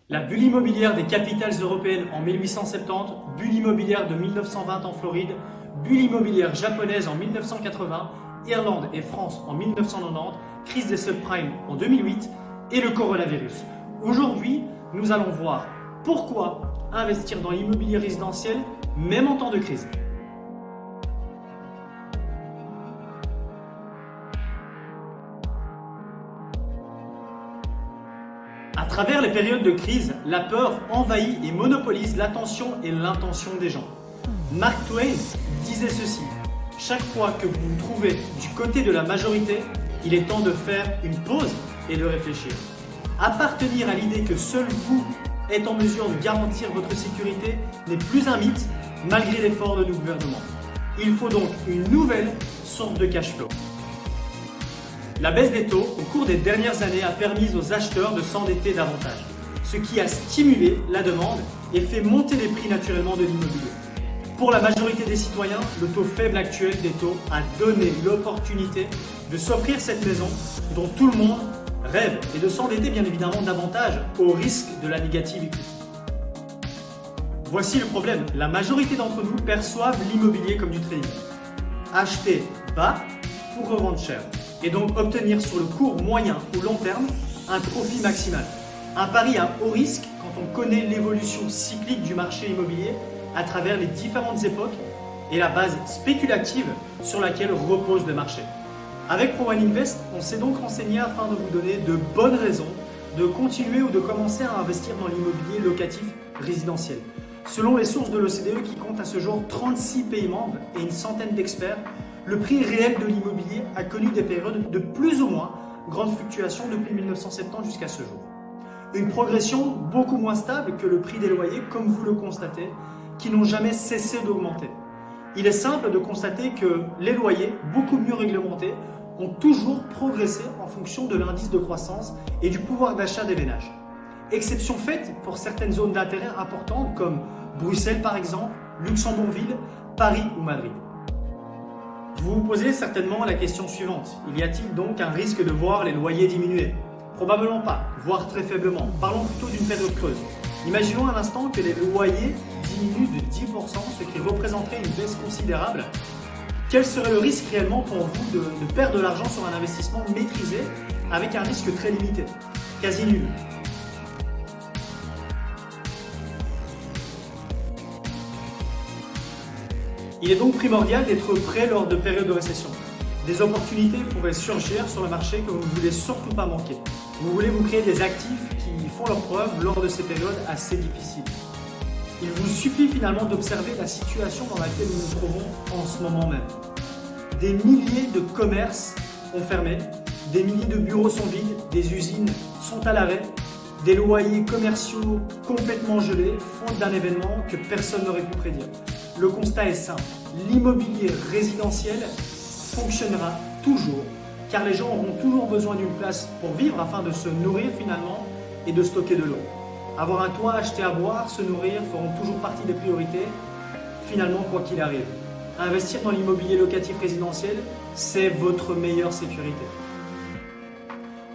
La bulle immobilière des capitales européennes en 1870, bulle immobilière de 1920 en Floride, bulle immobilière japonaise en 1980, Irlande et France en 1990, crise des subprimes en 2008 et le coronavirus. Aujourd'hui, nous allons voir pourquoi investir dans l'immobilier résidentiel même en temps de crise. À travers les périodes de crise, la peur envahit et monopolise l'attention et l'intention des gens. Mark Twain disait ceci: chaque fois que vous vous trouvez du côté de la majorité, il est temps de faire une pause et de réfléchir. Appartenir à l'idée que seul vous êtes en mesure de garantir votre sécurité n'est plus un mythe malgré l'effort de nos gouvernements. Il faut donc une nouvelle source de cash flow. La baisse des taux au cours des dernières années a permis aux acheteurs de s'endetter davantage, ce qui a stimulé la demande et fait monter les prix naturellement de l'immobilier. Pour la majorité des citoyens, le taux faible actuel des taux a donné l'opportunité de s'offrir cette maison dont tout le monde rêve et de s'endetter bien évidemment davantage au risque de la négativité. Voici le problème, la majorité d'entre nous perçoivent l'immobilier comme du trading. Acheter bas pour revendre cher et donc obtenir sur le court, moyen ou long terme un profit maximal. Un pari à haut risque quand on connaît l'évolution cyclique du marché immobilier à travers les différentes époques et la base spéculative sur laquelle repose le marché. Avec Pro One Invest, on s'est donc renseigné afin de vous donner de bonnes raisons de continuer ou de commencer à investir dans l'immobilier locatif résidentiel. Selon les sources de l'OCDE qui compte à ce jour 36 pays membres et une centaine d'experts, le prix réel de l'immobilier a connu des périodes de plus ou moins grandes fluctuations depuis 1970 jusqu'à ce jour. Une progression beaucoup moins stable que le prix des loyers, comme vous le constatez, qui n'ont jamais cessé d'augmenter. Il est simple de constater que les loyers, beaucoup mieux réglementés, ont toujours progressé en fonction de l'indice de croissance et du pouvoir d'achat des ménages. Exception faite pour certaines zones d'intérêt importantes comme Bruxelles par exemple, Luxembourgville, Paris ou Madrid. Vous vous posez certainement la question suivante: y a-t-il donc un risque de voir les loyers diminuer? Probablement pas, voire très faiblement. Parlons plutôt d'une période creuse. Imaginons un instant que les loyers diminuent de 10%, ce qui représenterait une baisse considérable. Quel serait le risque réellement pour vous de perdre de l'argent sur un investissement maîtrisé avec un risque très limité? Quasi nul. Il est donc primordial d'être prêt lors de périodes de récession. Des opportunités pourraient surgir sur le marché que vous ne voulez surtout pas manquer. Vous voulez vous créer des actifs qui font leur preuve lors de ces périodes assez difficiles. Il vous suffit finalement d'observer la situation dans laquelle nous nous trouvons en ce moment même. Des milliers de commerces ont fermé, des milliers de bureaux sont vides, des usines sont à l'arrêt, des loyers commerciaux complètement gelés, faute d'un événement que personne n'aurait pu prédire. Le constat est simple, l'immobilier résidentiel fonctionnera toujours, car les gens auront toujours besoin d'une place pour vivre afin de se nourrir finalement et de stocker de l'eau. Avoir un toit, acheter à boire, se nourrir feront toujours partie des priorités, finalement quoi qu'il arrive. Investir dans l'immobilier locatif résidentiel, c'est votre meilleure sécurité.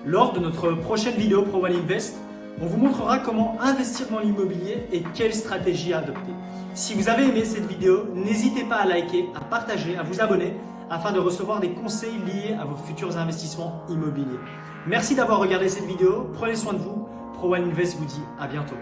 Lors de notre prochaine vidéo Pro One Invest, on vous montrera comment investir dans l'immobilier et quelle stratégie adopter. Si vous avez aimé cette vidéo, n'hésitez pas à liker, à partager, à vous abonner afin de recevoir des conseils liés à vos futurs investissements immobiliers. Merci d'avoir regardé cette vidéo, prenez soin de vous, Pro One Invest vous dit à bientôt.